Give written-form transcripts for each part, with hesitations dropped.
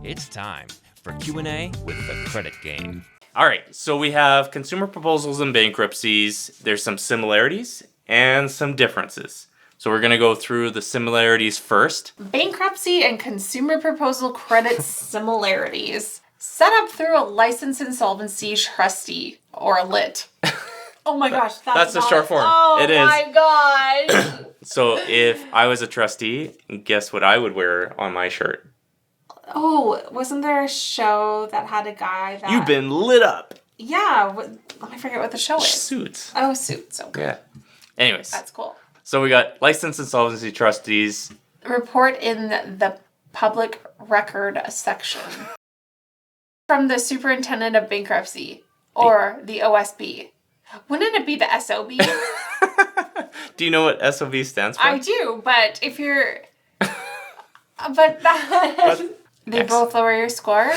It's time for Q&A with the Credit Game. All right, so we have consumer proposals and bankruptcies. There's some similarities and some differences. So we're going to go through the similarities first. Bankruptcy and consumer proposal credit similarities. Set up through a licensed insolvency trustee or a LIT. Oh my gosh, that's the short form. Oh it is. My gosh. So if I was a trustee, guess what I would wear on my shirt? Oh, wasn't there a show that had a guy that... You've been lit up. Yeah, I forget what the show is. Suits. Oh, Suits. Okay. Yeah. Anyways. That's cool. So we got licensed insolvency trustees. Report in the public record section. From the superintendent of bankruptcy or the OSB. Wouldn't it be the SOB? Do you know what SOB stands for? I do, but if you're... But that... They both lower your score.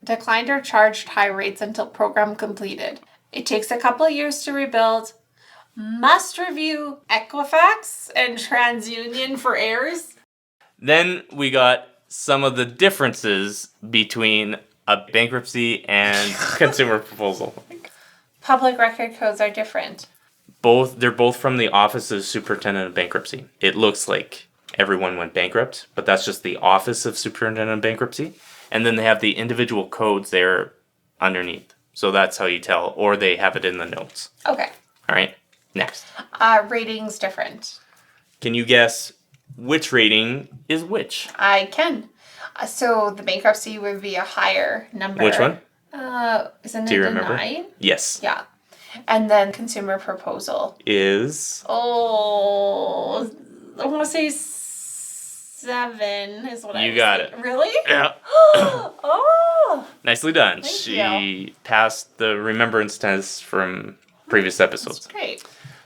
Declined or charged high rates until program completed. It takes a couple of years to rebuild. Must review Equifax and TransUnion for errors. Then we got some of the differences between a bankruptcy and consumer proposal. Public record codes are different. They're both from the Office of Superintendent of Bankruptcy. It looks like everyone went bankrupt, but that's just the Office of Superintendent of Bankruptcy. And then they have the individual codes there underneath. So that's how you tell, or they have it in the notes. Okay. All right, next. Ratings different. Can you guess which rating is which? I can. So the bankruptcy would be a higher number. Which one? Isn't it Do you a remember? 9? Yes. Yeah. And then consumer proposal. Oh, I want to say 7 is what You got it. Really? Yeah. Oh. Nicely done. Thank She passed the remembrance test from previous episodes. That's great.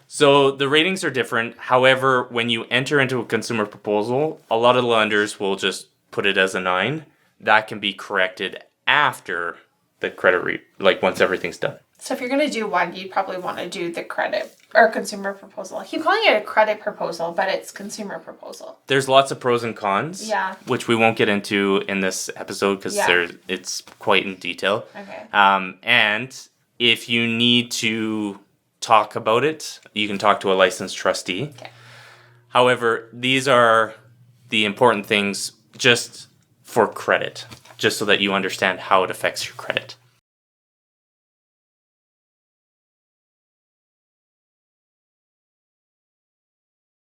So the ratings are different. However, when you enter into a consumer proposal, a lot of lenders will just put it as a 9. That can be corrected after the credit once everything's done. So if you're going to do one, you'd probably want to do the credit or consumer proposal. I keep calling it a credit proposal, but it's consumer proposal. There's lots of pros and cons, Yeah. which we won't get into in this episode because it's quite in detail. Okay. And if you need to talk about it, you can talk to a licensed trustee. Okay. However, these are the important things just for credit, just so that you understand how it affects your credit.